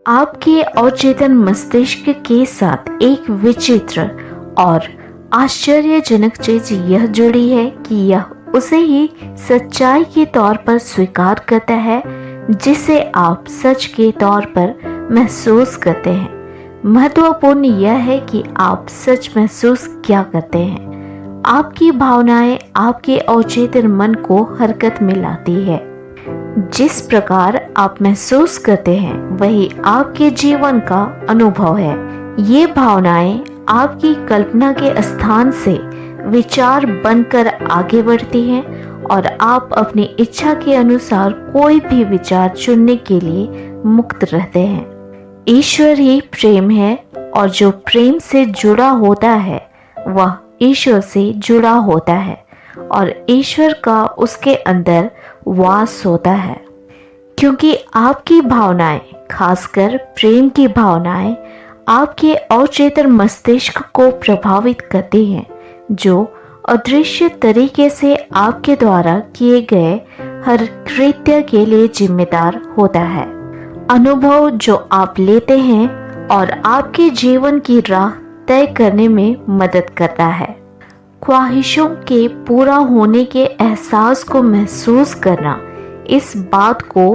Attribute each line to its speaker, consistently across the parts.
Speaker 1: आपके अवचेतन मस्तिष्क के साथ एक विचित्र और आश्चर्यजनक चीज यह जुड़ी है कि यह उसे ही सच्चाई के तौर पर स्वीकार करता है जिसे आप सच के तौर पर महसूस करते हैं। महत्वपूर्ण यह है कि आप सच महसूस क्या करते हैं। आपकी भावनाएं आपके अवचेतन मन को हरकत में लाती है। जिस प्रकार आप महसूस करते हैं वही आपके जीवन का अनुभव है। ये भावनाएं आपकी कल्पना के स्थान से विचार बनकर आगे बढ़ती हैं और आप अपनी इच्छा के अनुसार कोई भी विचार चुनने के लिए मुक्त रहते हैं। ईश्वर ही प्रेम है और जो प्रेम से जुड़ा होता है वह ईश्वर से जुड़ा होता है और ईश्वर का उसके अंदर वास होता है। क्योंकि आपकी भावनाएं, खासकर प्रेम की भावनाएं, आपके अवचेतन मस्तिष्क को प्रभावित करती हैं, जो अदृश्य तरीके से आपके द्वारा किए गए हर कृत्य के लिए जिम्मेदार होता है। अनुभव जो आप लेते हैं और आपके जीवन की राह तय करने में मदद करता है। ख्वाहिशों के पूरा होने के एहसास को महसूस करना इस बात को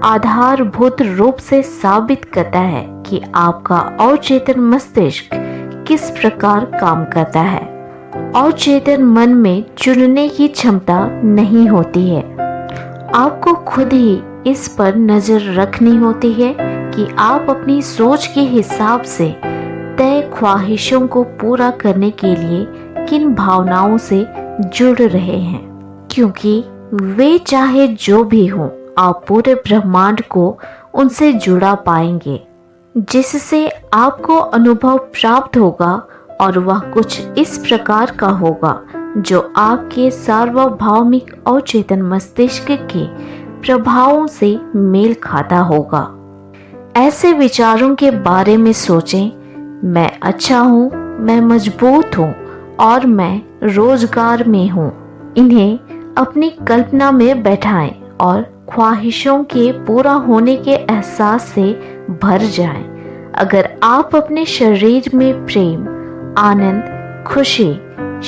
Speaker 1: आधारभूत रूप से साबित करता है कि आपका अवचेतन मस्तिष्क किस प्रकार काम करता है। अवचेतन मन में चुनने की क्षमता नहीं होती है। आपको खुद ही इस पर नजर रखनी होती है कि आप अपनी सोच के हिसाब से तय ख्वाहिशों को पूरा करने के लिए किन भावनाओं से जुड़ रहे हैं, क्योंकि वे चाहे जो भी हों आप पूरे ब्रह्मांड को उनसे जुड़ा पाएंगे, जिससे आपको अनुभव प्राप्त होगा और वह कुछ इस प्रकार का होगा जो आपके सार्वभौमिक अवचेतन मस्तिष्क के प्रभावों से मेल खाता होगा। ऐसे विचारों के बारे में सोचें, मैं अच्छा हूँ, मैं मजबूत हूँ और मैं रोजगार में हूँ। इन्हें अपनी कल्पना में बैठाएं और ख्वाहिशों के पूरा होने के एहसास से भर जाएं। अगर आप अपने शरीर में प्रेम, आनंद, खुशी,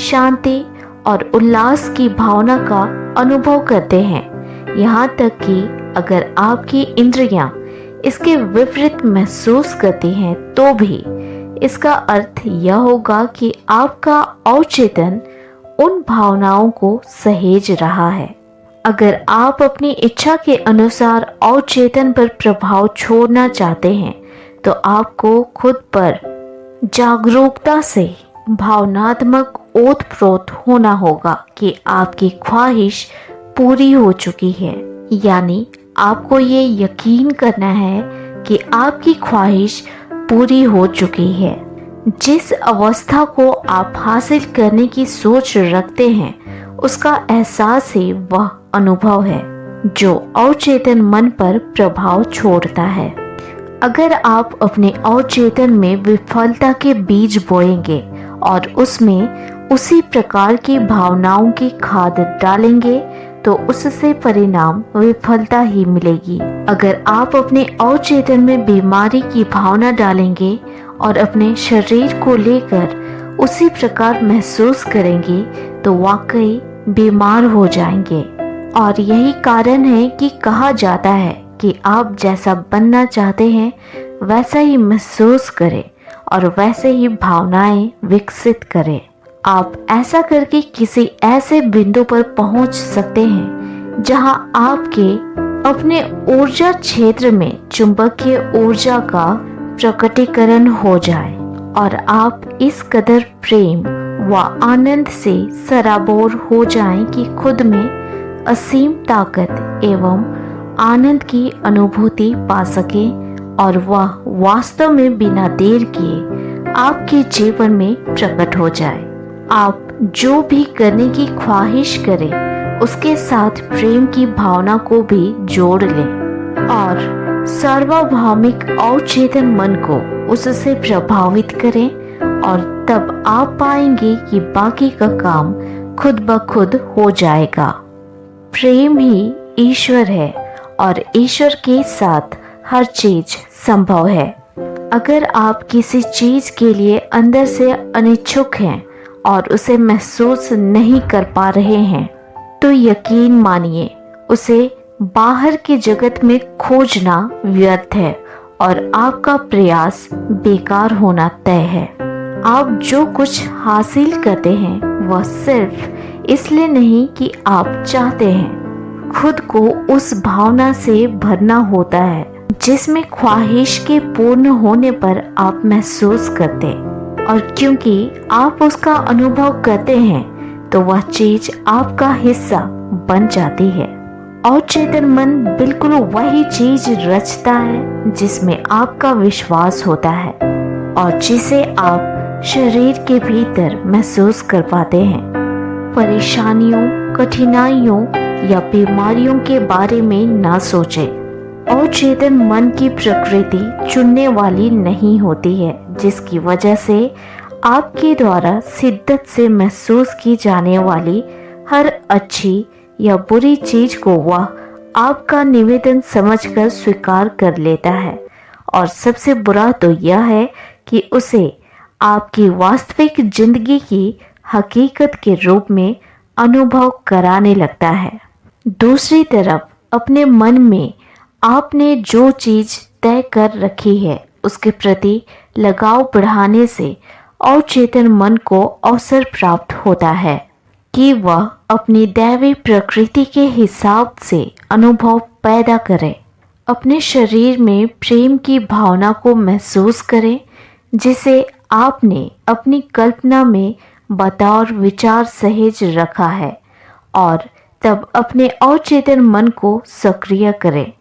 Speaker 1: शांति और उल्लास की भावना का अनुभव करते हैं, यहाँ तक कि अगर आपकी इंद्रियां इसके विपरीत महसूस करती हैं तो भी इसका अर्थ यह होगा कि आपका अवचेतन उन भावनाओं को सहेज रहा है। अगर आप अपनी इच्छा के अनुसार अवचेतन पर प्रभाव छोड़ना चाहते हैं तो आपको खुद पर जागरूकता से भावनात्मक ओतप्रोत होना होगा कि आपकी ख्वाहिश पूरी हो चुकी है। यानी आपको ये यकीन करना है कि आपकी ख्वाहिश पूरी हो चुकी है। जिस अवस्था को आप हासिल करने की सोच रखते हैं उसका एहसास ही वह अनुभव है जो अवचेतन मन पर प्रभाव छोड़ता है। अगर आप अपने अवचेतन में विफलता के बीज बोएंगे और उसमें उसी प्रकार की भावनाओं की खाद डालेंगे तो उससे परिणाम विफलता ही मिलेगी। अगर आप अपने अवचेतन में बीमारी की भावना डालेंगे और अपने शरीर को लेकर उसी प्रकार महसूस करेंगे तो वाकई बीमार हो जाएंगे। और यही कारण है कि कहा जाता है कि आप जैसा बनना चाहते हैं वैसा ही महसूस करें और वैसे ही भावनाएं विकसित करें। आप ऐसा करके किसी ऐसे बिंदु पर पहुंच सकते हैं जहां आपके अपने ऊर्जा क्षेत्र में चुंबकीय ऊर्जा का प्रकटीकरण हो जाए और आप इस कदर प्रेम व आनंद से सराबोर हो जाएं कि खुद में असीम ताकत एवं आनंद की अनुभूति पा सकें और वह वास्तव में बिना देर किए आपके जीवन में प्रकट हो जाए। आप जो भी करने की ख्वाहिश करें उसके साथ प्रेम की भावना को भी जोड़ लें और सार्वभौमिक अवचेतन मन को उससे प्रभावित करें और तब आप पाएंगे कि बाकी का काम खुद ब खुद हो जाएगा। प्रेम ही ईश्वर है और ईश्वर के साथ हर चीज संभव है। अगर आप किसी चीज के लिए अंदर से अनिच्छुक हैं और उसे महसूस नहीं कर पा रहे हैं, तो यकीन मानिए उसे बाहर के जगत में खोजना व्यर्थ है और आपका प्रयास बेकार होना तय है। आप जो कुछ हासिल करते हैं वह सिर्फ इसलिए नहीं कि आप चाहते हैं, खुद को उस भावना से भरना होता है जिसमें ख्वाहिश के पूर्ण होने पर आप महसूस करते, और क्योंकि आप उसका अनुभव करते हैं तो वह चीज आपका हिस्सा बन जाती है। और चेतन मन बिल्कुल वही चीज रचता है जिसमें आपका विश्वास होता है और जिसे आप शरीर के भीतर महसूस कर पाते हैं। परेशानियों, कठिनाइयों या बीमारियों के बारे में ना सोचें। और चेतन मन की प्रकृति चुनने वाली नहीं होती है, जिसकी वजह से आपके द्वारा शिद्दत से महसूस की जाने वाली हर अच्छी या बुरी चीज को वह आपका निवेदन समझकर स्वीकार कर लेता है। और सबसे बुरा तो यह है कि उसे आपकी वास्तविक जिंदगी की हकीकत के रूप में अनुभव कराने लगता है। दूसरी तरफ अपने मन में आपने जो चीज तय कर रखी है उसके प्रति लगाव बढ़ाने से अवचेतन मन को अवसर प्राप्त होता है कि वह अपनी दैवी प्रकृति के हिसाब से अनुभव पैदा करे। अपने शरीर में प्रेम की भावना को महसूस करें जिसे आपने अपनी कल्पना में बतौर विचार सहेज रखा है, और तब अपने अवचेतन मन को सक्रिय करें।